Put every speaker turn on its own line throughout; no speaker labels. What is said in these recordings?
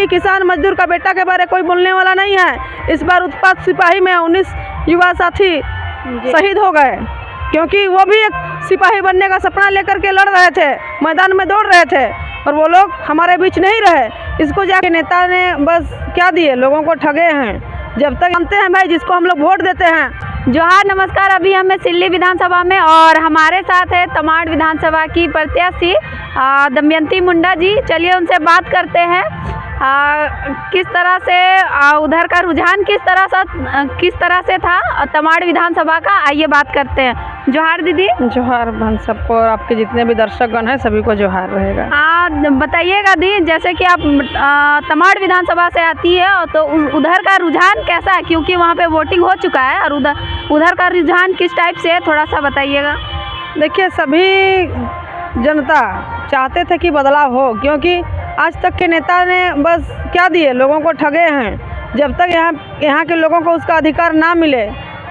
क्योंकि किसान मजदूर का बेटा के बारे कोई बोलने वाला नहीं है। इस बार उत्पात सिपाही में 19 युवा साथी शहीद हो गए, क्योंकि वो भी एक सिपाही बनने का सपना लेकर के लड़ रहे थे, मैदान में दौड़ रहे थे, और वो लोग हमारे बीच नहीं रहे। इसको जाके नेता ने बस क्या दिए, लोगों को ठगे हैं। जब तक जानते हैं भाई, जिसको हम लोग वोट देते हैं।
जोहार, नमस्कार। अभी हमें सिल्ली विधानसभा में और हमारे साथ है तमाड़ विधानसभा की प्रत्याशी दमयंती मुंडा जी। चलिए उनसे बात करते हैं किस तरह से उधर का रुझान किस तरह से था तमाड़ विधानसभा का। आइए बात करते हैं। जोहार दीदी।
जोहार बहन सबको, और आपके जितने भी दर्शकगण हैं सभी को जोहार रहेगा।
बताइएगा दी, जैसे कि आप तमाड़ विधानसभा से आती है, तो उधर का रुझान कैसा है, क्योंकि वहाँ पे वोटिंग हो चुका है, और उधर का रुझान किस टाइप से है, थोड़ा सा बताइएगा।
देखिए, सभी जनता चाहते थे कि बदलाव हो, क्योंकि आज तक के नेता ने बस क्या दिए, लोगों को ठगे हैं। जब तक यहाँ के लोगों को उसका अधिकार ना मिले,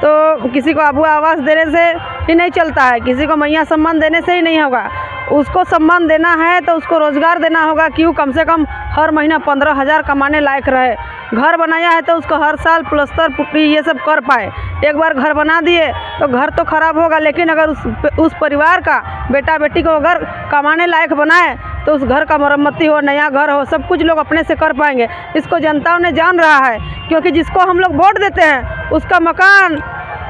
तो किसी को अबू आवास देने से ही नहीं चलता है, किसी को मैया सम्मान देने से ही नहीं होगा। उसको सम्मान देना है तो उसको रोज़गार देना होगा, क्यों कम से कम हर महीना 15,000 कमाने लायक रहे। घर बनाया है तो उसको हर साल प्लस्तर पुट्टी ये सब कर पाए। एक बार घर बना दिए तो घर तो ख़राब होगा, लेकिन अगर उस परिवार का बेटा बेटी को अगर कमाने लायक बनाए तो उस घर का मरम्मती हो, नया घर हो, सब कुछ लोग अपने से कर पाएंगे। इसको जनताओं ने जान रहा है, क्योंकि जिसको हम लोग वोट देते हैं उसका मकान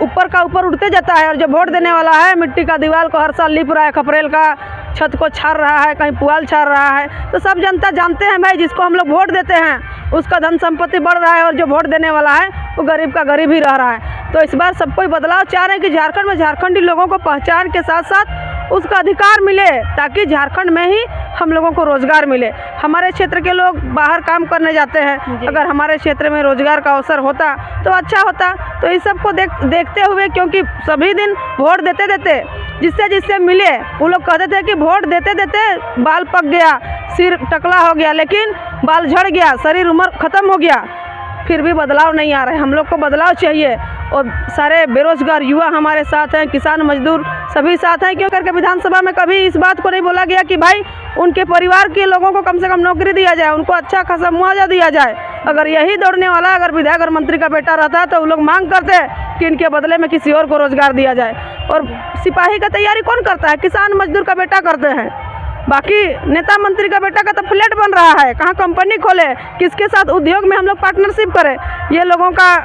ऊपर का ऊपर उड़ते जाता है, और जो वोट देने वाला है मिट्टी का दीवार को हर साल लिप रहा है, खपरेल का छत को छाड़ रहा है, कहीं पुआल छाड़ रहा है। तो सब जनता जानते हैं भाई, जिसको हम लोग वोट देते हैं उसका धन संपत्ति बढ़ रहा है, और जो वोट देने वाला है वो गरीब का गरीब ही रह रहा है। तो इस बार सब कोई बदलाव चाह रहे हैं कि झारखंड में झारखंडी लोगों को पहचान के साथ साथ उसका अधिकार मिले, ताकि झारखंड में ही हम लोगों को रोज़गार मिले। हमारे क्षेत्र के लोग बाहर काम करने जाते हैं, अगर हमारे क्षेत्र में रोज़गार का अवसर होता तो अच्छा होता। तो इस सब को देखते हुए, क्योंकि सभी दिन वोट देते देते जिससे मिले, वो लोग कहते थे कि वोट देते देते बाल पक गया, सिर टकला हो गया, लेकिन बाल झड़ गया, शरीर उम्र ख़त्म हो गया, फिर भी बदलाव नहीं आ रहा है। हम लोग को बदलाव चाहिए, और सारे बेरोजगार युवा हमारे साथ हैं, किसान मजदूर सभी साथ हैं। क्यों करके विधानसभा में कभी इस बात को नहीं बोला गया कि भाई उनके परिवार के लोगों को कम से कम नौकरी दिया जाए, उनको अच्छा खासा मुआवजा दिया जाए। अगर यही दौड़ने वाला अगर विधायक और मंत्री का बेटा रहता तो वो लोग मांग करते कि इनके बदले में किसी और को रोजगार दिया जाए। और सिपाही का तैयारी कौन करता है? किसान मजदूर का बेटा करते हैं। बाकी नेता मंत्री का बेटा का तो फ्लैट बन रहा है, कहाँ कंपनी खोले, किसके साथ उद्योग में हम लोग पार्टनरशिप करें, ये लोगों का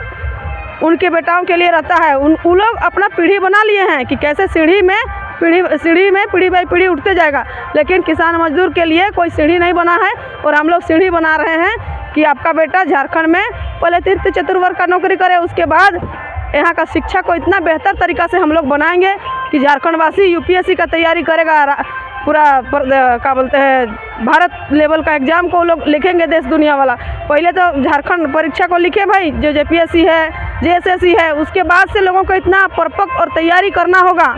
उनके बेटाओं के लिए रहता है। वो लोग अपना पीढ़ी बना लिए हैं कि कैसे सीढ़ी में पीढ़ी बाई पीढ़ी उठते जाएगा, लेकिन किसान मजदूर के लिए कोई सीढ़ी नहीं बना है। और हम लोग सीढ़ी बना रहे हैं कि आपका बेटा झारखंड में पहले तीर्थ चतुर्वर्ग का नौकरी करे, उसके बाद यहाँ का शिक्षा को इतना बेहतर तरीक़ा से हम लोग बनाएंगे कि झारखंड वासी यूपीएससी का तैयारी करेगा, पूरा क्या बोलते हैं, भारत लेवल का एग्ज़ाम को लोग लिखेंगे देश दुनिया वाला। पहले तो झारखंड परीक्षा को लिखे भाई, जो जेपीएससी है, जेएसएससी है, उसके बाद से लोगों को इतना परपक और तैयारी करना होगा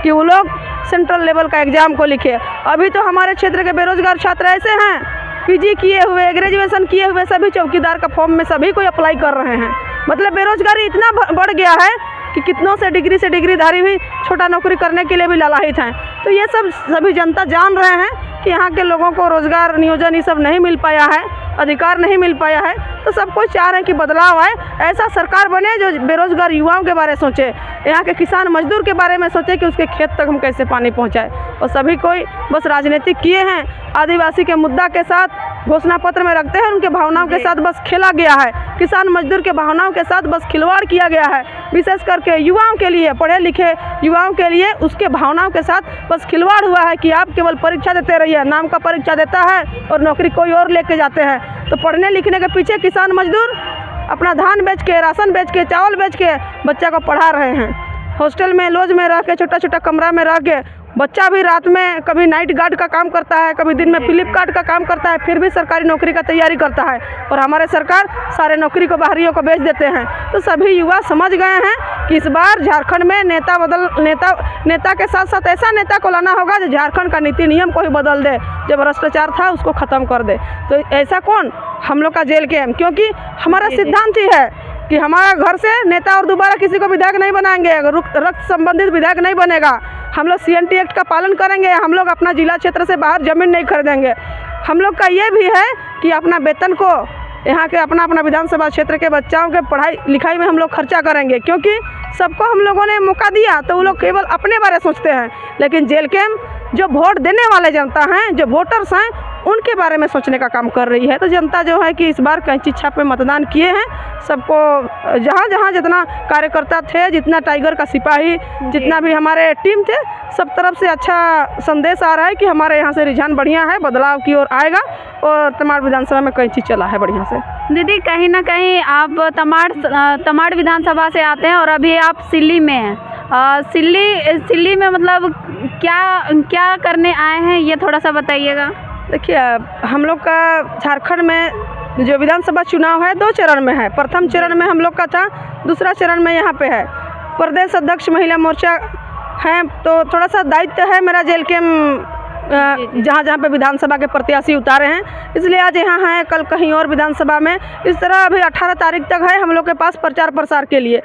कि वो लोग सेंट्रल लेवल का एग्ज़ाम को लिखे। अभी तो हमारे क्षेत्र के बेरोजगार छात्र ऐसे हैं, पीजी किए हुए, ग्रेजुएशन किए हुए सभी चौकीदार का फॉर्म में सभी कोई अप्लाई कर रहे हैं। मतलब बेरोजगारी इतना बढ़ गया है कि कितनों से डिग्रीधारी भी छोटा नौकरी करने के लिए भी लालायित हैं। तो ये सब सभी जनता जान रहे हैं कि यहाँ के लोगों को रोज़गार नियोजन ये सब नहीं मिल पाया है, अधिकार नहीं मिल पाया है। तो सब कुछ चाह रहे हैं कि बदलाव आए, ऐसा सरकार बने जो बेरोजगार युवाओं के बारे में सोचे, यहाँ के किसान मजदूर के बारे में सोचे कि उसके खेत तक हम कैसे पानी पहुँचाए। और सभी कोई बस राजनीति किए हैं, आदिवासी के मुद्दा के साथ घोषणा पत्र में रखते हैं, उनके भावनाओं के साथ बस खेला गया है, किसान मजदूर के भावनाओं के साथ बस खिलवाड़ किया गया है। विशेष करके युवाओं के लिए, पढ़े लिखे युवाओं के लिए उसके भावनाओं के साथ बस खिलवाड़ हुआ है कि आप केवल परीक्षा देते रहिए, नाम का परीक्षा देता है और नौकरी कोई और लेके जाते हैं। तो पढ़ने लिखने के पीछे किसान मजदूर अपना धान बेच के, राशन बेच के, चावल बेच के बच्चा को पढ़ा रहे हैं। हॉस्टल में, लॉज में रह के, छोटा छोटा कमरा में रह के बच्चा भी रात में कभी नाइट गार्ड का काम करता है, कभी दिन में फ्लिपकार्ट का काम करता है, फिर भी सरकारी नौकरी का तैयारी करता है। और हमारे सरकार सारे नौकरी को बाहरियों को बेच देते हैं। तो सभी युवा समझ गए हैं कि इस बार झारखंड में नेता के साथ साथ ऐसा नेता को लाना होगा जो झारखंड का नीति नियम को ही बदल दे, जो भ्रष्टाचार था उसको ख़त्म कर दे। तो ऐसा कौन? हम लोग का जेल के, क्योंकि हमारा सिद्धांत ही है कि हमारा घर से नेता और दोबारा किसी को विधायक नहीं बनाएंगे, अगर रक्त संबंधित विधायक नहीं बनेगा। हम लोग CNT एक्ट का पालन करेंगे, हम लोग अपना जिला क्षेत्र से बाहर ज़मीन नहीं खरीदेंगे। हम लोग का ये भी है कि अपना वेतन को यहाँ के अपना विधानसभा क्षेत्र के बच्चों के पढ़ाई लिखाई में हम लोग खर्चा करेंगे, क्योंकि सबको हम लोगों ने मौका दिया तो वो लोग केवल अपने बारे सोचते हैं, लेकिन जेल के जो वोट देने वाले जनता हैं, जो वोटर्स हैं, उनके बारे में सोचने का काम कर रही है। तो जनता जो है कि इस बार कैंची छाप में मतदान किए हैं। सबको जहाँ जहाँ जितना कार्यकर्ता थे, जितना टाइगर का सिपाही, जितना भी हमारे टीम थे, सब तरफ से अच्छा संदेश आ रहा है कि हमारे यहाँ से रुझान बढ़िया है, बदलाव की ओर आएगा और तमाड़ विधानसभा में कैंची चला है बढ़िया से।
दीदी, कहीं ना कहीं आप तमाड़ विधानसभा से आते हैं और अभी आप सिल्ली में हैं। सिल्ली में मतलब क्या करने आए हैं, ये थोड़ा सा बताइएगा।
देखिए, हम लोग का झारखंड में जो विधानसभा चुनाव है 2 चरण में है। प्रथम चरण में हम लोग का था, दूसरा चरण में यहाँ पे है। प्रदेश अध्यक्ष महिला मोर्चा है, तो थोड़ा सा दायित्व है मेरा जेल के जहाँ पे विधानसभा के प्रत्याशी उतारे हैं, इसलिए आज यहाँ हैं, कल कहीं और विधानसभा में। इस तरह अभी 18 तारीख तक है हम लोग के पास प्रचार प्रसार के लिए।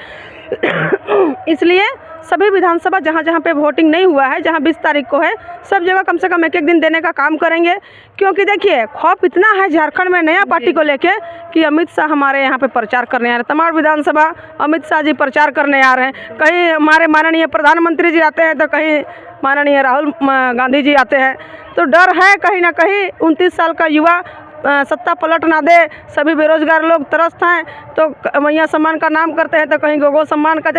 इसलिए सभी विधानसभा जहाँ जहाँ पे वोटिंग नहीं हुआ है, जहाँ 20 तारीख को है, सब जगह कम से कम एक दिन देने का काम करेंगे। क्योंकि देखिए, खौफ इतना है झारखंड में नया पार्टी को लेके कि अमित शाह हमारे यहाँ पे प्रचार करने आ रहे हैं। तमाड़ विधानसभा अमित शाह जी प्रचार करने आ रहे हैं। कहीं हमारे माननीय प्रधानमंत्री जी आते हैं, तो कहीं माननीय राहुल गांधी जी आते हैं। तो डर है कहीं ना कहीं 29 साल का युवा सत्ता पलट ना दे। सभी बेरोजगार लोग त्रस्त हैं, तो मैया सम्मान का नाम करते हैं, तो कहीं गोगो सम्मान का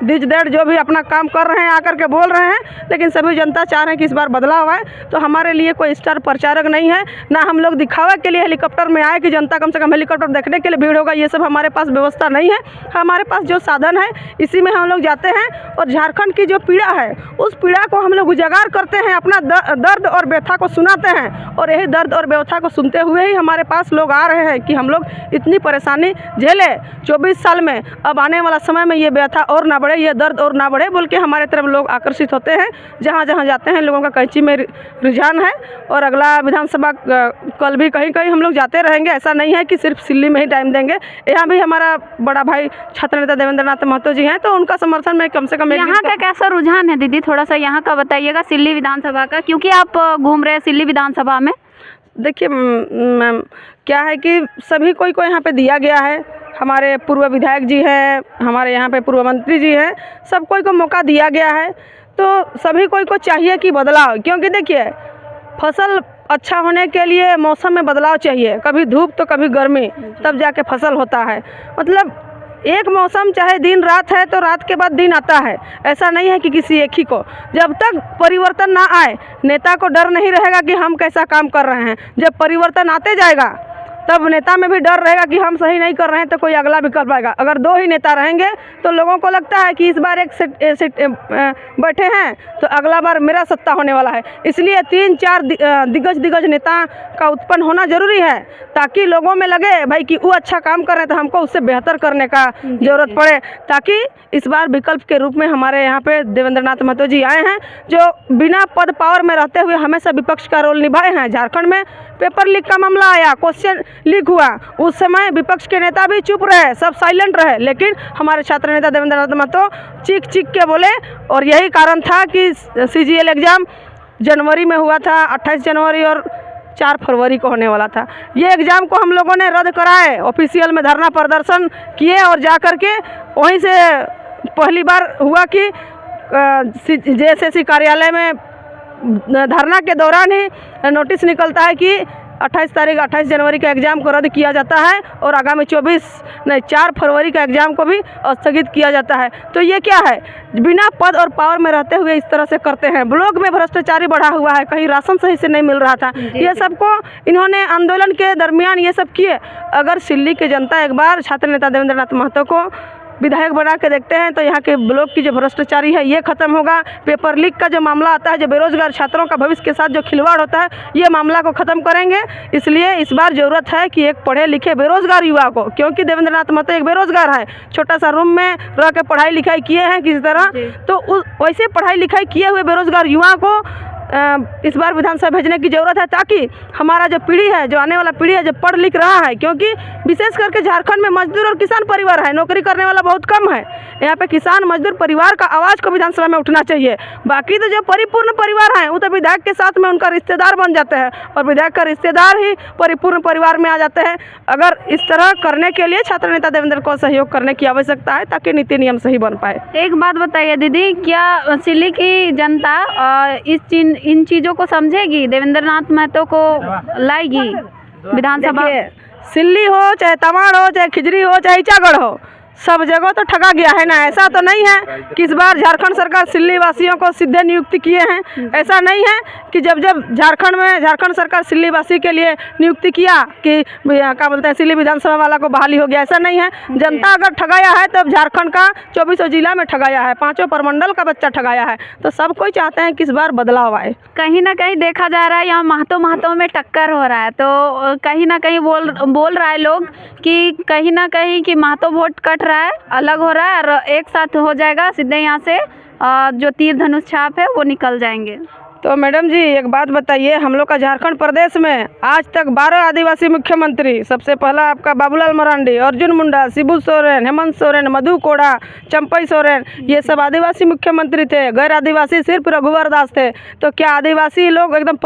दिज डेढ़ जो भी अपना काम कर रहे हैं आकर के बोल रहे हैं, लेकिन सभी जनता चाह रहे हैं कि इस बार बदलाव आए। तो हमारे लिए कोई स्टार प्रचारक नहीं है, ना हम लोग दिखावा के लिए हेलीकॉप्टर में आए कि जनता कम से कम हेलीकॉप्टर देखने के लिए भीड़ होगा, ये सब हमारे पास व्यवस्था नहीं है। हमारे पास जो साधन है इसी में हम लोग जाते हैं और झारखंड की जो पीड़ा है उस पीड़ा को हम लोग उजागर करते हैं, अपना दर्द और व्यथा को सुनाते हैं। और यही दर्द और व्यथा को सुनते हुए ही हमारे पास लोग आ रहे हैं कि हम लोग इतनी परेशानी झेले 24 साल में, अब आने वाला समय में ये व्यथा और ना बढ़े, ये दर्द और ना बढ़े, बोल के हमारे तरफ लोग आकर्षित होते हैं। जहाँ जहाँ जाते हैं लोगों का कैंची में रुझान है। और अगला विधानसभा कल भी कहीं कहीं हम लोग जाते रहेंगे। ऐसा नहीं है कि सिर्फ सिल्ली में ही टाइम देंगे। यहाँ भी हमारा बड़ा भाई छात्र नेता देवेंद्र नाथ महतो जी हैं, तो उनका समर्थन में कम से कम।
यहाँ का कैसा रुझान है दीदी, थोड़ा सा यहाँ का बताइएगा, सिल्ली विधानसभा का, क्योंकि आप घूम रहे हैं सिल्ली विधानसभा में।
देखिए मैम, क्या है कि सभी कोई को यहाँ पे दिया गया है। हमारे पूर्व विधायक जी हैं, हमारे यहाँ पे पूर्व मंत्री जी हैं, सब कोई को मौका दिया गया है। तो सभी कोई को चाहिए कि बदलाव, क्योंकि देखिए फसल अच्छा होने के लिए मौसम में बदलाव चाहिए, कभी धूप तो कभी गर्मी, तब जाके फसल होता है। मतलब एक मौसम चाहे दिन रात है तो रात के बाद दिन आता है, ऐसा नहीं है कि किसी एक ही को। जब तक परिवर्तन ना आए, नेता को डर नहीं रहेगा कि हम कैसा काम कर रहे हैं। जब परिवर्तन आते जाएगा तब नेता में भी डर रहेगा कि हम सही नहीं कर रहे हैं, तो कोई अगला विकल्प आएगा। अगर 2 ही नेता रहेंगे तो लोगों को लगता है कि इस बार एक सीट बैठे हैं तो अगला बार मेरा सत्ता होने वाला है। इसलिए 3-4 दिग्गज नेता का उत्पन्न होना जरूरी है, ताकि लोगों में लगे भाई कि वो अच्छा काम कर रहे हैं तो हमको उससे बेहतर करने का ज़रूरत पड़े। ताकि इस बार विकल्प के रूप में हमारे यहाँ पे देवेंद्र नाथ महतो जी आए हैं, जो बिना पद पावर में रहते हुए हमेशा विपक्ष का रोल निभाए हैं। झारखंड में पेपर लीक का मामला आया, क्वेश्चन लीक हुआ, उस समय विपक्ष के नेता भी चुप रहे, सब साइलेंट रहे, लेकिन हमारे छात्र नेता देवेंद्र नाथ महतो चीख के बोले। और यही कारण था कि CGL एग्ज़ाम जनवरी में हुआ था, 28 जनवरी और 4 फरवरी को होने वाला था। ये एग्ज़ाम को हम लोगों ने रद्द कराए, ऑफिशियल में धरना प्रदर्शन किए और जा कर के वहीं से पहली बार हुआ कि JSSC कार्यालय में धरना के दौरान ही नोटिस निकलता है कि 28 जनवरी का एग्ज़ाम को रद्द किया जाता है और आगामी 4 फरवरी का एग्ज़ाम को भी स्थगित किया जाता है। तो ये क्या है, बिना पद और पावर में रहते हुए इस तरह से करते हैं। ब्लॉक में भ्रष्टाचारी बढ़ा हुआ है, कहीं राशन सही से नहीं मिल रहा था, ये सबको इन्होंने आंदोलन के दरमियान ये सब किए। अगर सिल्ली की जनता एक बार छात्र नेता देवेंद्र नाथ महतो को विधायक बना के देखते हैं तो यहाँ के ब्लॉक की जो भ्रष्टाचारी है ये खत्म होगा। पेपर लीक का जो मामला आता है, जो बेरोजगार छात्रों का भविष्य के साथ जो खिलवाड़ होता है, ये मामला को ख़त्म करेंगे। इसलिए इस बार ज़रूरत है कि एक पढ़े लिखे बेरोजगार युवा को, क्योंकि देवेंद्र नाथ महतो एक बेरोजगार है, छोटा सा रूम में रह के पढ़ाई लिखाई किए हैं किसी तरह, तो वैसे पढ़ाई लिखाई किए हुए बेरोजगार युवा को इस बार विधानसभा भेजने की ज़रूरत है, ताकि हमारा जो पीढ़ी है, जो आने वाला पीढ़ी है, जो पढ़ लिख रहा है, क्योंकि विशेष करके झारखंड में मजदूर और किसान परिवार है, नौकरी करने वाला बहुत कम है। यहाँ पे किसान मजदूर परिवार का आवाज़ को विधानसभा में उठना चाहिए। बाकी तो जो परिपूर्ण परिवार हैं वो तो विधायक के साथ में उनका रिश्तेदार बन जाते हैं, और विधायक का रिश्तेदार ही परिपूर्ण परिवार में आ जाते हैं। अगर इस तरह करने के लिए छात्र नेता देवेंद्र को सहयोग करने की आवश्यकता है, ताकि नीति नियम सही बन पाए।
एक बात बताइए दीदी, क्या सिल्ली की जनता इन चीज़ों को समझेगी, देवेंद्र नाथ महतो को लाएगी विधानसभा?
सिल्ली हो, चाहे तमाड़ हो, चाहे खिजरी हो, चाहे ईचागढ़ हो, सब जगह तो ठगा गया है ना। ऐसा तो नहीं है कि इस बार झारखंड सरकार सिल्ली वासियों को सीधे नियुक्ति किए हैं। ऐसा नहीं है कि जब झारखंड सरकार सिल्ली वासी के लिए नियुक्ति किया कि क्या बोलते हैं, सिल्ली विधानसभा वाला को बहाली हो गया, ऐसा नहीं है। जनता अगर ठगाया है तो झारखंड का 24 जिला में ठगाया है, 5 प्रमंडल का बच्चा ठगाया है। तो सब कोई चाहते हैं कि इस बार बदलाव आए।
कहीं ना कहीं देखा जा रहा है यहाँ महतो में टक्कर हो रहा है, तो कहीं ना कहीं बोल रहा है लोग कि कहीं ना कहीं कि महतो वोट कट रहा है, अलग हो रहा है, और एक साथ हो जाएगा सीधे यहाँ से जो तीर धनुष छाप है वो निकल जाएंगे।
तो मैडम जी एक बात बताइए, हम लोग का झारखंड प्रदेश में आज तक 12 आदिवासी मुख्यमंत्री, सबसे पहला आपका बाबूलाल मरांडी, अर्जुन मुंडा, शिबू सोरेन, हेमंत सोरेन, मधु कोड़ा, चंपई सोरेन, ये सब आदिवासी मुख्यमंत्री थे। गैर आदिवासी सिर्फ रघुवर दास थे। तो क्या आदिवासी लोग एकदम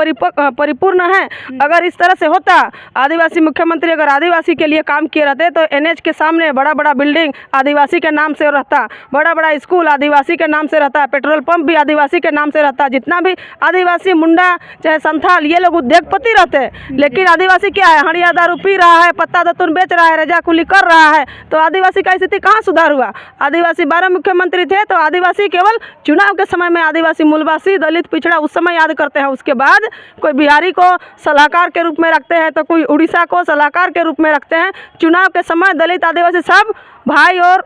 परिपूर्ण हैं? अगर इस तरह से होता, आदिवासी मुख्यमंत्री अगर आदिवासी के लिए काम किए रहते, तो NH के सामने बड़ा बड़ा बिल्डिंग आदिवासी के नाम से रहता, बड़ा बड़ा स्कूल आदिवासी के नाम से रहता, पेट्रोल पंप भी आदिवासी के नाम से रहता। जितना भी आदिवासी, मुंडा चाहे संथाल, ये लोग उद्योगपति रहते हैं। लेकिन आदिवासी क्या है, हड़िया दारू पी रहा है, पत्ता दतुन बेच रहा है, रजाकुली कर रहा है। तो आदिवासी का स्थिति कहाँ सुधार हुआ? आदिवासी 12 मुख्यमंत्री थे, तो आदिवासी केवल चुनाव के समय में आदिवासी, मूलवासी, दलित, पिछड़ा उस समय याद करते हैं। उसके बाद कोई बिहारी को सलाहकार के रूप में रखते हैं, तो कोई उड़ीसा को सलाहकार के रूप में रखते हैं। चुनाव के समय दलित आदिवासी सब भाई और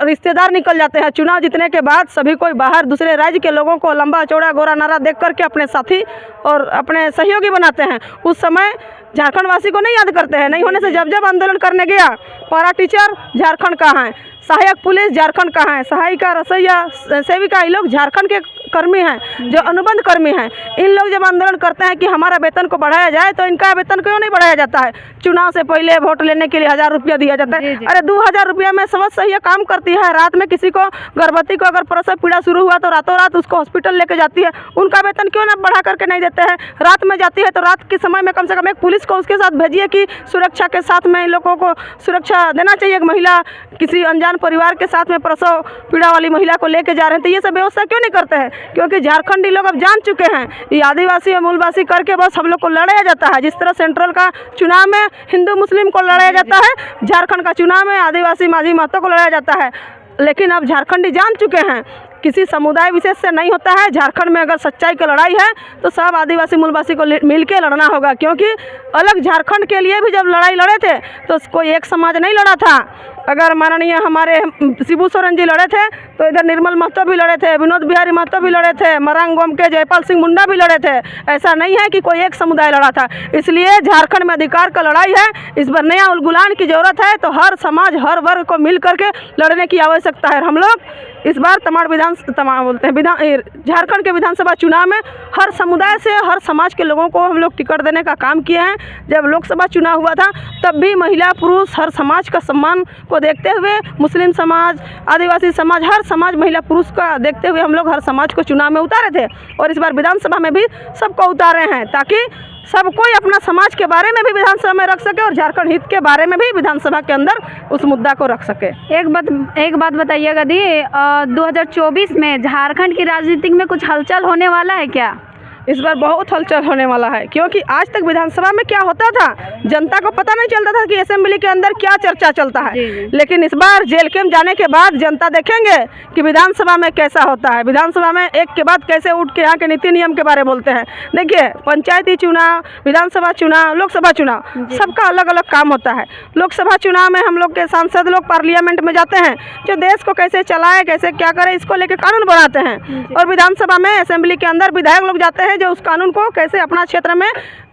रिश्तेदार निकल जाते हैं। चुनाव जीतने के बाद सभी कोई बाहर दूसरे राज्य के लोगों को लंबा चौड़ा गोरा नारा देख करके अपने साथी और अपने सहयोगी बनाते हैं। उस समय झारखंड वासी को नहीं याद करते हैं। नहीं होने से जब आंदोलन करने गया, पारा टीचर झारखंड कहाँ है, सहायक पुलिस झारखंड कहाँ है, सहायिका, रसोईया, सेविका, ये लोग झारखंड के कर्मी हैं, जो अनुबंध कर्मी हैं। इन लोग जब आंदोलन करते हैं कि हमारा वेतन को बढ़ाया जाए, तो इनका वेतन क्यों नहीं बढ़ाया जाता है? चुनाव से पहले वोट लेने के लिए 1000 रुपया दिया जाता है। अरे 2000 रुपया में समझ सही है, काम करती है। रात में किसी को, गर्भवती को अगर प्रसव पीड़ा शुरू हुआ तो रातों रात उसको हॉस्पिटल लेके जाती है। उनका वेतन क्यों ना बढ़ा करके नहीं देते हैं? रात में जाती है तो रात के समय में कम से कम एक पुलिस को उसके साथ भेजिए कि सुरक्षा के साथ में इन लोगों को सुरक्षा देना चाहिए। एक महिला किसी अनजान परिवार के साथ में प्रसव पीड़ा वाली महिला को लेके जा रहे हैं, तो ये सब व्यवस्था क्यों नहीं करते हैं? क्योंकि झारखंडी लोग अब जान चुके हैं, ये आदिवासी और मूलवासी करके बस हम लोग को लड़ाया जाता है। जिस तरह सेंट्रल का चुनाव में हिंदू मुस्लिम को लड़ाया जाता है, झारखंड का चुनाव में आदिवासी माझी महतो को लड़ाया जाता है। लेकिन अब झारखंडी जान चुके हैं, किसी समुदाय विशेष से नहीं होता है। झारखंड में अगर सच्चाई की लड़ाई है तो सब आदिवासी मूलवासी को मिल के लड़ना होगा। क्योंकि अलग झारखंड के लिए भी जब लड़ाई लड़े थे तो कोई एक समाज नहीं लड़ा था। अगर माननीय हमारे शिबू सोरेन जी लड़े थे, तो इधर निर्मल महतो भी लड़े थे, विनोद बिहारी महतो भी लड़े थे, मरांग गोम के जयपाल सिंह मुंडा भी लड़े थे। ऐसा नहीं है कि कोई एक समुदाय लड़ा था। इसलिए झारखंड में अधिकार का लड़ाई है। इस बार नया उलगुलान की जरूरत है, तो हर समाज, हर वर्ग को मिल करके लड़ने की आवश्यकता है। हम लोग इस बार झारखंड के विधानसभा चुनाव में हर समुदाय से, हर समाज के लोगों को हम लोग टिकट देने का काम किए हैं। जब लोकसभा चुनाव हुआ था तब भी महिला पुरुष हर समाज का सम्मान को देखते हुए, मुस्लिम समाज, आदिवासी समाज, हर समाज महिला पुरुष का देखते हुए हम लोग हर समाज को चुनाव में उतारे थे। और इस बार विधानसभा में भी सबको उतारे हैं, ताकि सब कोई अपना समाज के बारे में भी विधानसभा में रख सके और झारखंड हित के बारे में भी विधानसभा के अंदर उस मुद्दा को रख सके।
एक बात बताइएगा दी, 2024 में झारखंड की राजनीति में कुछ हलचल होने वाला है क्या?
इस बार बहुत हलचल होने वाला है, क्योंकि आज तक विधानसभा में क्या होता था, जनता को पता नहीं चलता था कि असेंबली के अंदर क्या चर्चा चलता है। लेकिन इस बार जेल कैंप जाने के बाद जनता देखेंगे कि विधानसभा में कैसा होता है। विधानसभा में एक के बाद कैसे उठ के यहाँ के नीति नियम के बारे में बोलते हैं। देखिए, पंचायती चुनाव, विधानसभा चुनाव, लोकसभा चुनाव, सबका अलग अलग काम होता है। लोकसभा चुनाव में हम लोग के सांसद लोग पार्लियामेंट में जाते हैं, जो देश को कैसे चलाए, कैसे क्या करे, इसको लेकर कानून बनाते हैं। और विधानसभा में, असेंबली के अंदर विधायक लोग जाते हैं, जो उस कानून को कैसे अपना क्षेत्र में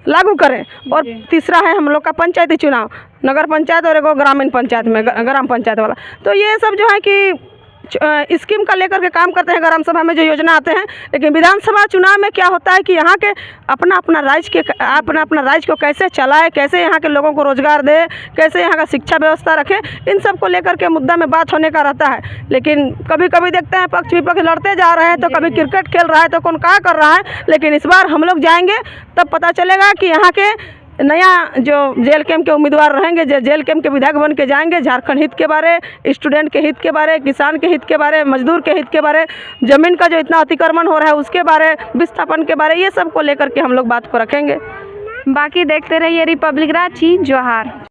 लागू करें। और तीसरा है हम लोग का पंचायती चुनाव, नगर पंचायत और एक ग्रामीण पंचायत में ग्राम पंचायत वाला। तो ये सब जो है कि स्कीम का लेकर के काम करते हैं ग्राम सभा में जो योजना आते हैं, लेकिन विधानसभा चुनाव में क्या होता है कि यहाँ के अपना अपना राज्य को कैसे चलाए, कैसे यहाँ के लोगों को रोजगार दे, कैसे यहाँ का शिक्षा व्यवस्था रखे, इन सब को लेकर के मुद्दा में बात होने का रहता है। लेकिन कभी कभी देखते हैं पक्ष विपक्ष लड़ते जा रहे हैं, तो कभी क्रिकेट खेल रहा है तो कौन क्या कर रहा है। लेकिन इस बार हम लोग जाएंगे तब पता चलेगा कि यहाँ के नया जो जेल कैंप के उम्मीदवार रहेंगे, जो जेल कैंप के विधायक बन के जाएंगे, झारखंड हित के बारे, स्टूडेंट के हित के बारे, किसान के हित के बारे, मजदूर के हित के बारे, ज़मीन का जो इतना अतिक्रमण हो रहा है उसके बारे, विस्थापन के बारे, ये सब को लेकर के हम लोग बात को रखेंगे।
बाकी देखते रहिए रिपब्लिक रांची। जोहार।